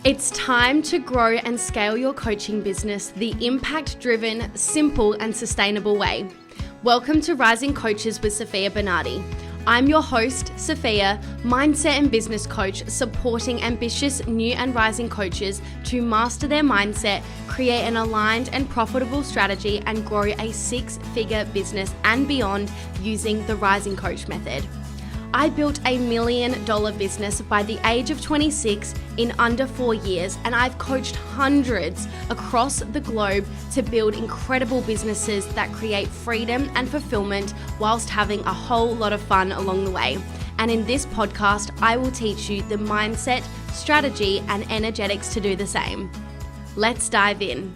It's time to grow and scale your coaching business the impact-driven, simple and sustainable way. Welcome to Rising Coaches with Sofia Bernardi. I'm your host, Sofia, mindset and business coach, supporting ambitious new and rising coaches to master their mindset, create an aligned and profitable strategy, and grow a six-figure business and beyond using the Rising Coach method. I built $1 million business by the age of 26 in under 4 years, and I've coached hundreds across the globe to build incredible businesses that create freedom and fulfillment whilst having a whole lot of fun along the way. And in this podcast, I will teach you the mindset, strategy, and energetics to do the same. Let's dive in.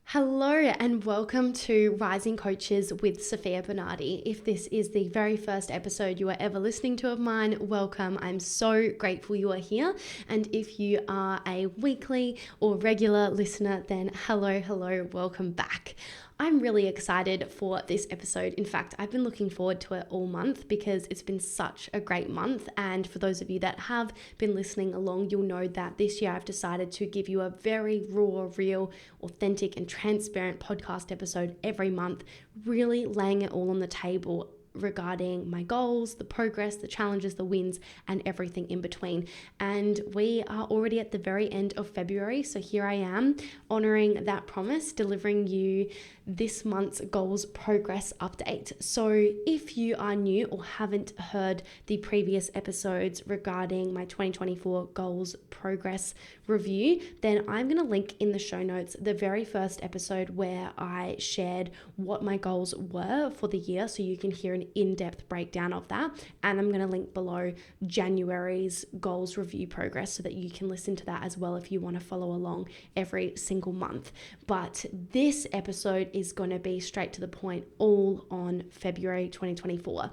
Hello and welcome to Rising Coaches with Sofia Bernardi. If this is the very first episode you are ever listening to of mine, welcome. I'm so grateful you are here. And if you are a weekly or regular listener, then hello, welcome back. I'm really excited for this episode. In fact, I've been looking forward to it all month because it's been such a great month. And for those of you that have been listening along, you'll know that this year I've decided to give you a very raw, real, authentic and transparent podcast episode every month, really laying it all on the table regarding my goals, the progress, the challenges, the wins, and everything in between. And we are already at the very end of February. So here I am honoring that promise, delivering you this month's goals progress update. So if you are new or haven't heard the previous episodes regarding my 2024 goals progress review, then I'm going to link in the show notes the very first episode where I shared what my goals were for the year, so you can hear an in-depth breakdown of that. And I'm going to link below January's goals review progress so that you can listen to that as well if you want to follow along every single month. But this episode is going to be straight to the point, all on February 2024.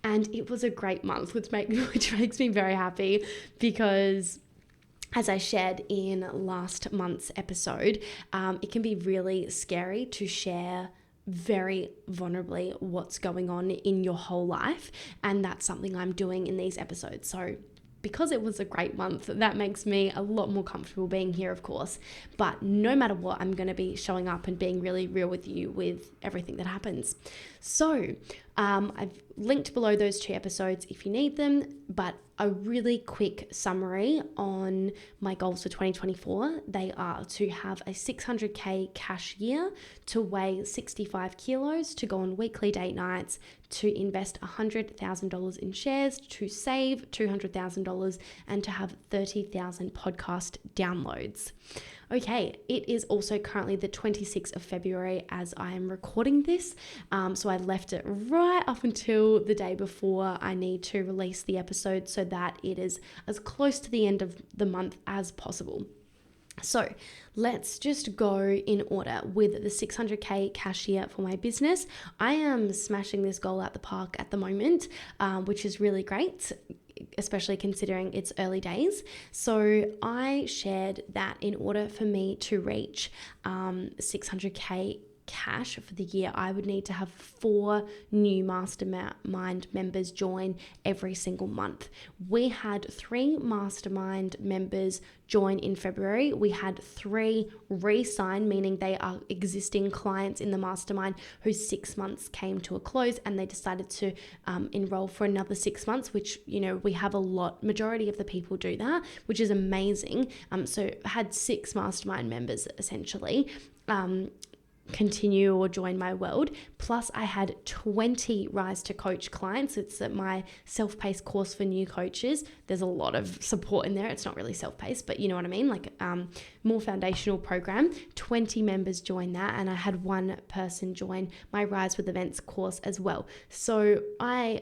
And it was a great month, which makes me very happy because, as I shared in last month's episode, it can be really scary to share very vulnerably what's going on in your whole life. And that's something I'm doing in these episodes. So because it was a great month, that makes me a lot more comfortable being here, of course. But no matter what, I'm going to be showing up and being really real with you with everything that happens. So I've linked below those two episodes if you need them, but a really quick summary on my goals for 2024. They are to have a 600K cash year, to weigh 65 kilos, to go on weekly date nights, to invest $100,000 in shares, to save $200,000, and to have 30,000 podcast downloads. Okay, it is also currently the 26th of February as I am recording this. So I left it right up until the day before I need to release the episode so that it is as close to the end of the month as possible. So let's just go in order with the 600K cash year for my business. I am smashing this goal at the park at the moment, which is really great, especially considering it's early days. So I shared that in order for me to reach 600K cash for the year, I would need to have 4 new mastermind members join every single month. We had 3 mastermind members join in February. We had 3 re-sign, meaning they are existing clients in the mastermind whose 6 months came to a close and they decided to enroll for another 6 months, which, you know, we have majority of the people do that, which is amazing. So I had 6 mastermind members essentially continue or join my world. Plus I had 20 Rise to Coach clients. It's my self-paced course for new coaches. There's a lot of support in there. It's not really self-paced, but you know what I mean? Like more foundational program. 20 members join that. And I had 1 person join my Rise with Events course as well. So I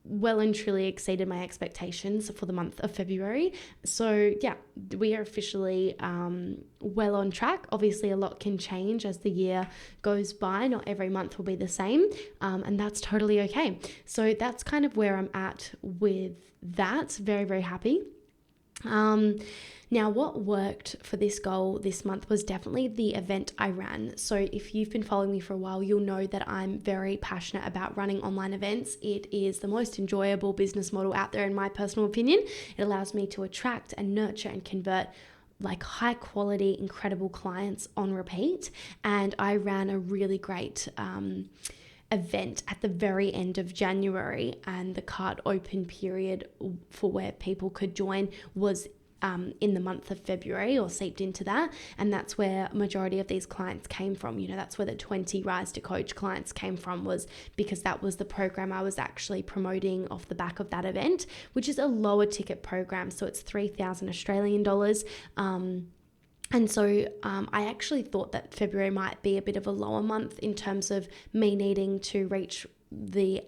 well and truly exceeded my expectations for the month of February. So yeah, we are officially well on track. Obviously a lot can change as the year goes by. Not every month will be the same, and that's totally okay. So that's kind of where I'm at with that. Very, very happy. Now, what worked for this goal this month was definitely the event I ran. So if you've been following me for a while, you'll know that I'm very passionate about running online events. It is the most enjoyable business model out there, in my personal opinion. It allows me to attract and nurture and convert like high quality, incredible clients on repeat. And I ran a really great event at the very end of January, and the cart open period for where people could join was in the month of February, or seeped into that. And that's where a majority of these clients came from. That's where the 20 Rise to Coach clients came from, was because that was the program I was actually promoting off the back of that event, which is a lower ticket program. So it's 3,000 Australian dollars. And so I actually thought that February might be a bit of a lower month in terms of me needing to reach the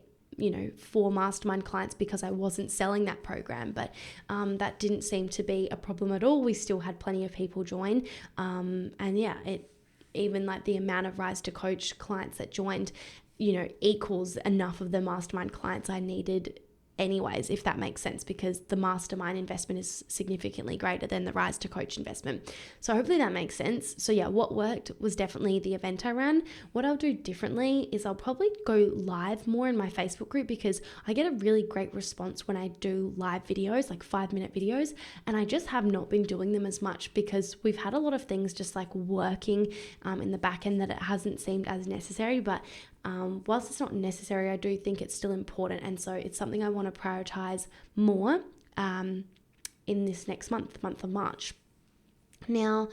4 mastermind clients, because I wasn't selling that program. But that didn't seem to be a problem at all. We still had plenty of people join. Even like the amount of Rise to Coach clients that joined, equals enough of the mastermind clients I needed anyways, if that makes sense, because the mastermind investment is significantly greater than the Rise to Coach investment. So hopefully that makes sense. So yeah, what worked was definitely the event I ran. What I'll do differently is I'll probably go live more in my Facebook group, because I get a really great response when I do live videos, like 5-minute videos, and I just have not been doing them as much because we've had a lot of things just like working in the back end that it hasn't seemed as necessary. But whilst it's not necessary, I do think it's still important. And so it's something I want to prioritize more in this next month of March. Now,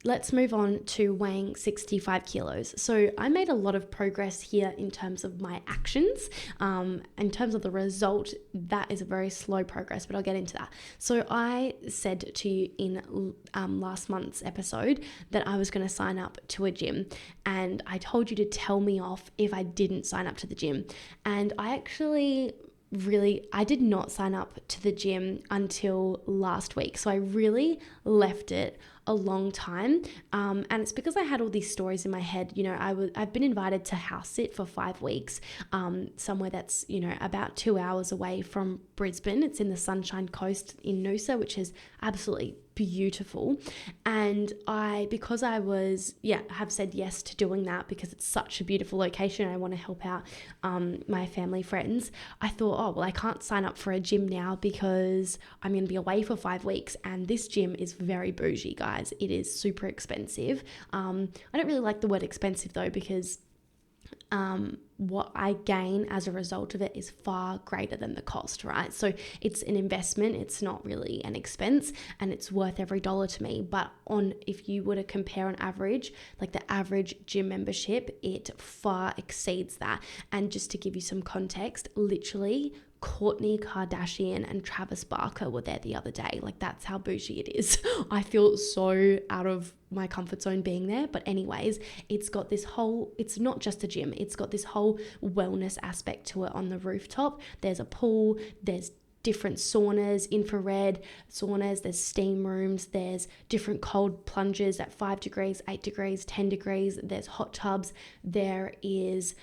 let's move on to weighing 65 kilos. So I made a lot of progress here in terms of my actions. In terms of the result, that is a very slow progress, but I'll get into that. So I said to you in last month's episode that I was going to sign up to a gym, and I told you to tell me off if I didn't sign up to the gym. And I did not sign up to the gym until last week. So I really left it a long time. And it's because I had all these stories in my head. I've been invited to house sit for 5 weeks, somewhere that's, about 2 hours away from Brisbane. It's in the Sunshine Coast in Noosa, which is absolutely beautiful. And because I have said yes to doing that, because it's such a beautiful location, I want to help out my family, friends. I thought, I can't sign up for a gym now because I'm going to be away for 5 weeks. And this gym is very bougie, guys. It is super expensive. I don't really like the word expensive though, because what I gain as a result of it is far greater than the cost, right? So it's an investment, it's not really an expense, and it's worth every dollar to me. But if you were to compare on average, like the average gym membership, it far exceeds that. And just to give you some context, literally Kourtney Kardashian and Travis Barker were there the other day. Like, that's how bougie it is. I feel so out of my comfort zone being there. But anyways, it's not just a gym. It's got this whole wellness aspect to it on the rooftop. There's a pool, there's different saunas, infrared saunas, there's steam rooms, there's different cold plunges at 5 degrees, 8 degrees, 10 degrees, there's hot tubs, there is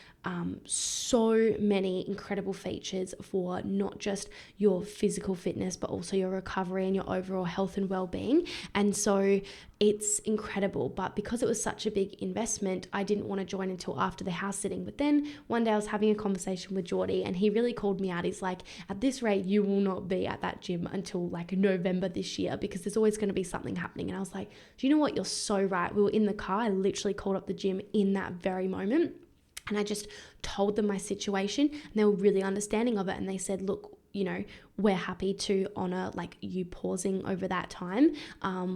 so many incredible features for not just your physical fitness, but also your recovery and your overall health and well-being. And so it's incredible. But because it was such a big investment, I didn't want to join until after the house sitting. But then one day I was having a conversation with Geordie, and he really called me out. He's like, at this rate, you will not be at that gym until like November this year, because there's always going to be something happening. And I was like, do you know what? You're so right. We were in the car. I literally called up the gym in that very moment. And I just told them my situation, and they were really understanding of it. And they said, look, we're happy to honor like you pausing over that time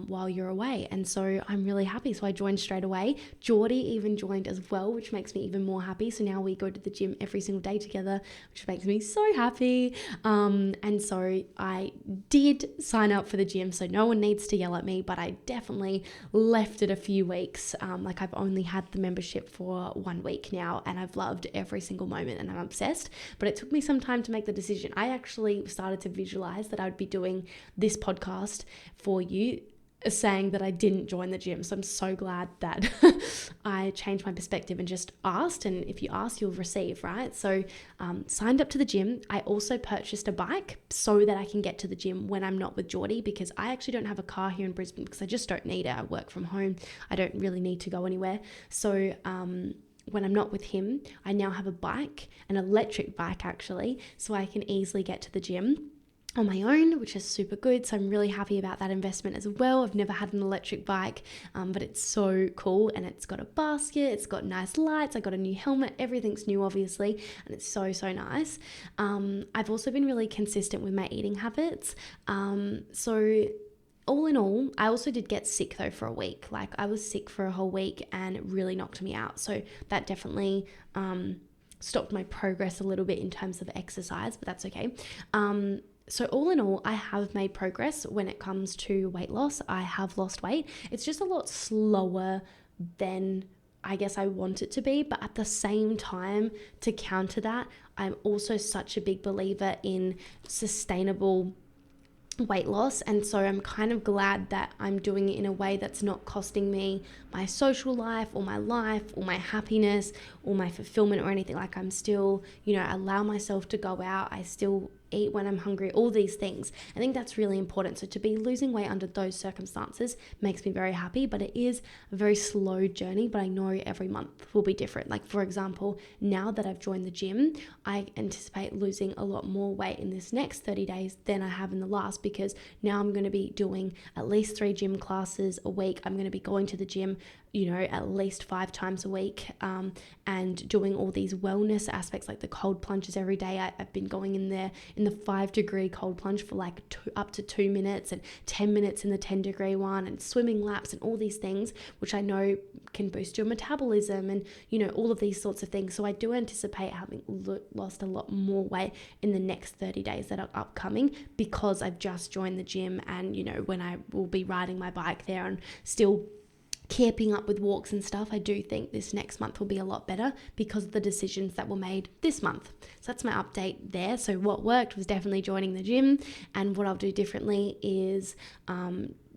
while you're away. And so I'm really happy. So I joined straight away. Geordie even joined as well, which makes me even more happy. So now we go to the gym every single day together, which makes me so happy. And so I did sign up for the gym. So no one needs to yell at me, but I definitely left it a few weeks. Like, I've only had the membership for 1 week now, and I've loved every single moment, and I'm obsessed. But it took me some time to make the decision. I actually started to visualize that I would be doing this podcast for you saying that I didn't join the gym. So I'm so glad that I changed my perspective and just asked. And if you ask, you'll receive, right? So signed up to the gym. I also purchased a bike so that I can get to the gym when I'm not with Geordie, because I actually don't have a car here in Brisbane because I just don't need it. I work from home. I don't really need to go anywhere. So when I'm not with him, I now have a bike, an electric bike actually, so I can easily get to the gym on my own, which is super good. So I'm really happy about that investment as well. I've never had an electric bike, but it's so cool, and it's got a basket, it's got nice lights, I got a new helmet, everything's new obviously, and it's so nice. I've also been really consistent with my eating habits. So all in all, I also did get sick though for a week. Like I was sick for a whole week and it really knocked me out. So that definitely stopped my progress a little bit in terms of exercise, but that's okay. So all in all, I have made progress when it comes to weight loss. I have lost weight. It's just a lot slower than I guess I want it to be. But at the same time, to counter that, I'm also such a big believer in sustainable weight loss. And so I'm kind of glad that I'm doing it in a way that's not costing me my social life or my happiness or my fulfillment or anything. Like I'm still, allow myself to go out. I still eat when I'm hungry, all these things. I think that's really important. So to be losing weight under those circumstances makes me very happy, but it is a very slow journey, but I know every month will be different. Like for example, now that I've joined the gym, I anticipate losing a lot more weight in this next 30 days than I have in the last, because now I'm going to be doing at least 3 gym classes a week. I'm going to be going to the gym at least 5 times a week, and doing all these wellness aspects like the cold plunges every day. I've been going in there in the 5-degree cold plunge for like up to 2 minutes, and 10 minutes in the 10-degree one, and swimming laps and all these things, which I know can boost your metabolism and, all of these sorts of things. So I do anticipate having lost a lot more weight in the next 30 days that are upcoming, because I've just joined the gym, and, when I will be riding my bike there and still keeping up with walks and stuff, I do think this next month will be a lot better because of the decisions that were made this month. So that's my update there. So what worked was definitely joining the gym, and what I'll do differently is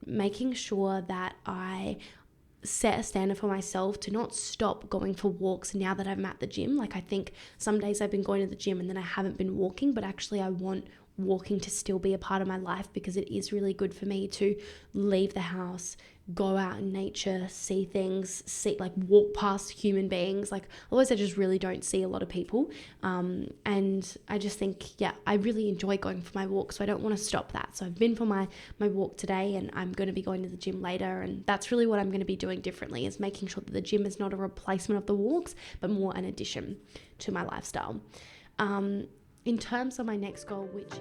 making sure that I set a standard for myself to not stop going for walks now that I'm at the gym. Like I think some days I've been going to the gym and then I haven't been walking, but actually I want walking to still be a part of my life, because it is really good for me to leave the house, go out in nature, see things, walk past human beings. Like otherwise I just really don't see a lot of people. And I just think, I really enjoy going for my walk. So I don't want to stop that. So I've been for my walk today, and I'm going to be going to the gym later. And that's really what I'm going to be doing differently, is making sure that the gym is not a replacement of the walks, but more an addition to my lifestyle. In terms of my next goal, which is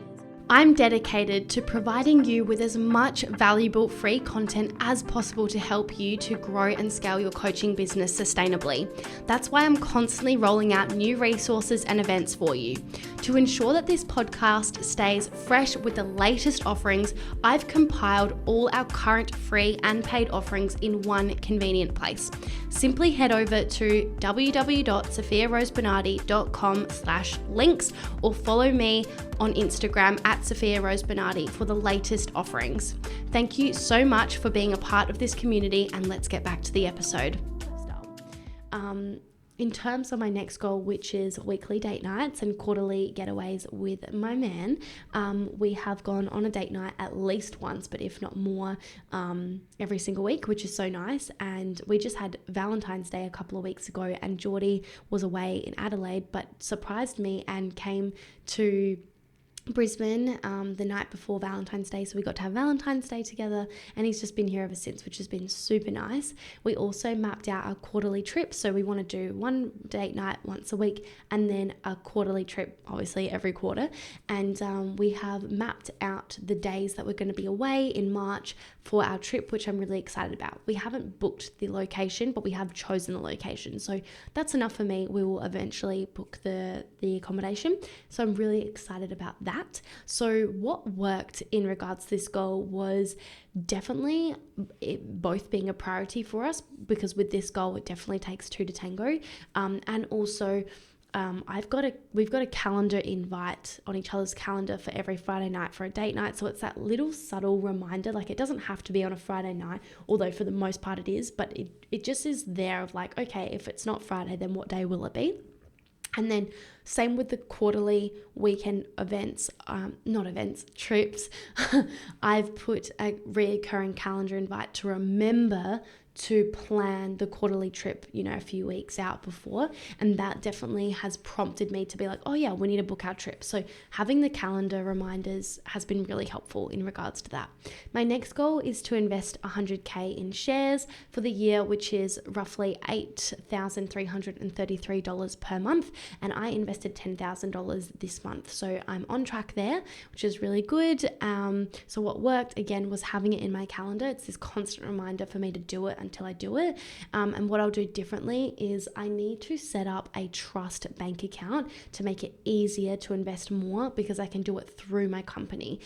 I'm dedicated to providing you with as much valuable free content as possible to help you to grow and scale your coaching business sustainably. That's why I'm constantly rolling out new resources and events for you. To ensure that this podcast stays fresh with the latest offerings, I've compiled all our current free and paid offerings in one convenient place. Simply head over to www.sofiarosebernardi.com/links or follow me on Instagram at Sofia Rose Bernardi for the latest offerings. Thank you so much for being a part of this community, and let's get back to the episode. In terms of my next goal, which is weekly date nights and quarterly getaways with my man, we have gone on a date night at least once, but if not more, every single week, which is so nice. And we just had Valentine's Day a couple of weeks ago, and Geordie was away in Adelaide, but surprised me and came to Brisbane the night before Valentine's Day, so we got to have Valentine's Day together, and he's just been here ever since, which has been super nice. We also mapped out our quarterly trip, so we want to do one date night once a week and then a quarterly trip obviously every quarter, and we have mapped out the days that we're going to be away in March for our trip, which I'm really excited about. We haven't booked the location, but we have chosen the location, so that's enough for me. We will eventually book the accommodation, so I'm really excited about that. So what worked in regards to this goal was definitely it both being a priority for us, because with this goal it definitely takes 2 to tango, and also we've got a calendar invite on each other's calendar for every Friday night for a date night. So it's that little subtle reminder, like it doesn't have to be on a Friday night, although for the most part it is, but it just is there of like, okay, if it's not Friday, then what day will it be? And then same with the quarterly weekend events, trips. I've put a reoccurring calendar invite to remember to plan the quarterly trip, a few weeks out before. And that definitely has prompted me to be like, oh yeah, we need to book our trip. So having the calendar reminders has been really helpful in regards to that. My next goal is to invest 100K in shares for the year, which is roughly $8,333 per month. And I invested $10,000 this month. So I'm on track there, which is really good. So what worked again was having it in my calendar. It's this constant reminder for me to do it until I do it. And what I'll do differently is I need to set up a trust bank account to make it easier to invest more, because I can do it through my company.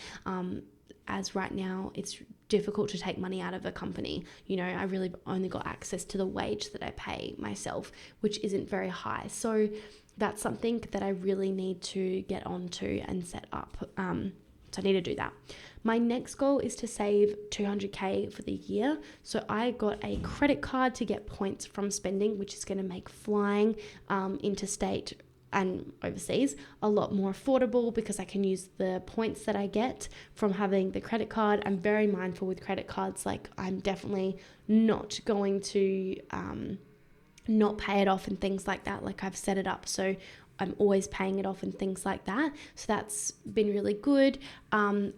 As right now, it's difficult to take money out of a company. I really only got access to the wage that I pay myself, which isn't very high. So that's something that I really need to get onto and set up. So I need to do that. My next goal is to save 200K for the year. So I got a credit card to get points from spending, which is going to make flying interstate and overseas a lot more affordable, because I can use the points that I get from having the credit card. I'm very mindful with credit cards. Like, I'm definitely not going to not pay it off and things like that. Like, I've set it up so I'm always paying it off and things like that. So that's been really good.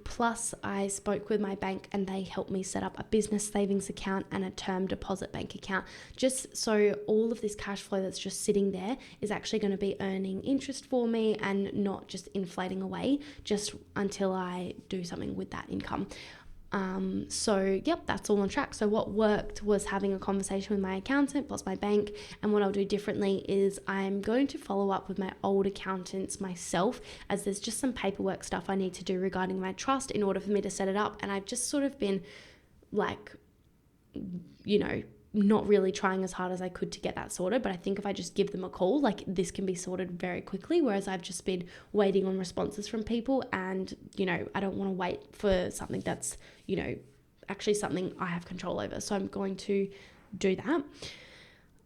Plus I spoke with my bank and they helped me set up a business savings account and a term deposit bank account, just so all of this cash flow that's just sitting there is actually going to be earning interest for me and not just inflating away just until I do something with that income. So yep, that's all on track. So what worked was having a conversation with my accountant plus my bank. And what I'll do differently is I'm going to follow up with my old accountants myself, as there's just some paperwork stuff I need to do regarding my trust in order for me to set it up. And I've just sort of been like, not really trying as hard as I could to get that sorted. But I think if I just give them a call, like, this can be sorted very quickly, whereas I've just been waiting on responses from people. And, I don't want to wait for something that's, actually something I have control over. So I'm going to do that.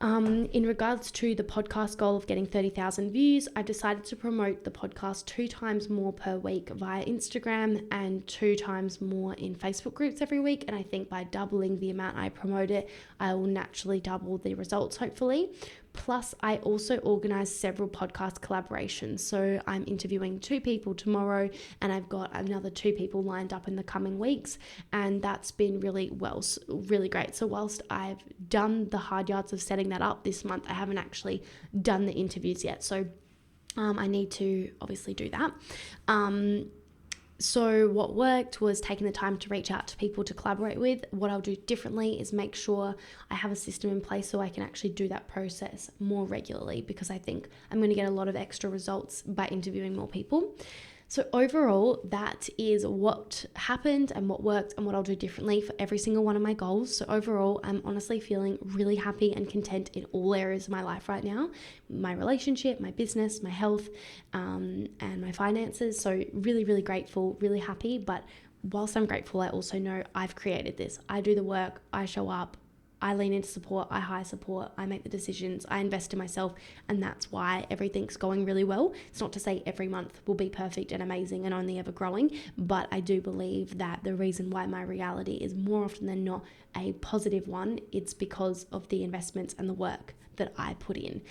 In regards to the podcast goal of getting 30,000 views, I decided to promote the podcast 2 times more per week via Instagram and 2 times more in Facebook groups every week. And I think by doubling the amount I promote it, I will naturally double the results, hopefully. Plus, I also organized several podcast collaborations. So I'm interviewing 2 people tomorrow, and I've got another 2 people lined up in the coming weeks. And that's been really great. So whilst I've done the hard yards of setting that up this month, I haven't actually done the interviews yet. So I need to obviously do that. So what worked was taking the time to reach out to people to collaborate with. What I'll do differently is make sure I have a system in place so I can actually do that process more regularly, because I think I'm going to get a lot of extra results by interviewing more people. So overall, that is what happened and what worked and what I'll do differently for every single one of my goals. So overall, I'm honestly feeling really happy and content in all areas of my life right now. My relationship, my business, my health, and my finances. So really, really grateful, really happy. But whilst I'm grateful, I also know I've created this. I do the work, I show up, I lean into support, I hire support, I make the decisions, I invest in myself, and that's why everything's going really well. It's not to say every month will be perfect and amazing and only ever growing, but I do believe that the reason why my reality is more often than not a positive one, it's because of the investments and the work that I put in.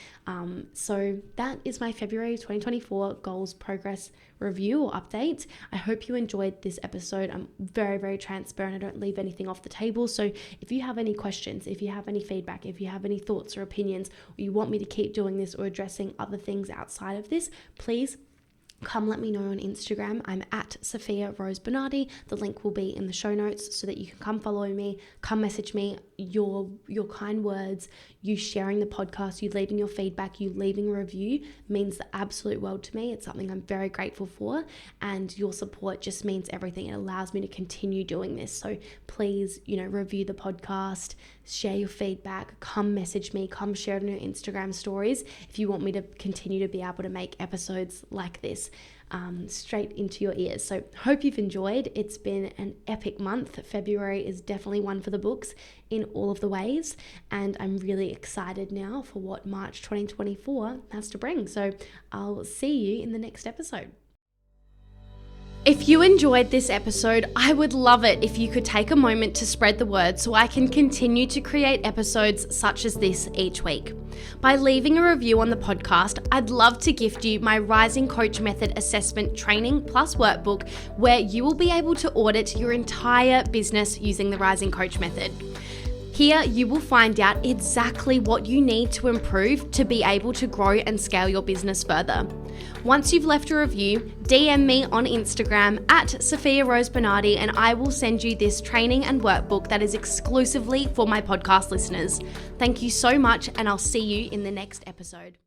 So that is my February 2024 goals progress review or update. I hope you enjoyed this episode. I'm very, very transparent. I don't leave anything off the table. So if you have any questions, if you have any feedback, if you have any thoughts or opinions, or you want me to keep doing this or addressing other things outside of this, please come let me know on Instagram. I'm at Sofia Rose Bernardi. The link will be in the show notes so that you can come follow me, come message me. Your kind words, you sharing the podcast, you leaving your feedback, you leaving a review means the absolute world to me. It's something I'm very grateful for, and your support just means everything. It allows me to continue doing this. So please, review the podcast, share your feedback, come message me, come share it on your Instagram stories if you want me to continue to be able to make episodes like this straight into your ears. So hope you've enjoyed. It's been an epic month. February is definitely one for the books in all of the ways, and I'm really excited now for what March 2024 has to bring. So I'll see you in the next episode. If you enjoyed this episode, I would love it if you could take a moment to spread the word so I can continue to create episodes such as this each week. By leaving a review on the podcast, I'd love to gift you my Rising Coach Method Assessment Training Plus Workbook, where you will be able to audit your entire business using the Rising Coach Method. Here, you will find out exactly what you need to improve to be able to grow and scale your business further. Once you've left a review, DM me on Instagram at Sofia Bernardi, and I will send you this training and workbook that is exclusively for my podcast listeners. Thank you so much, and I'll see you in the next episode.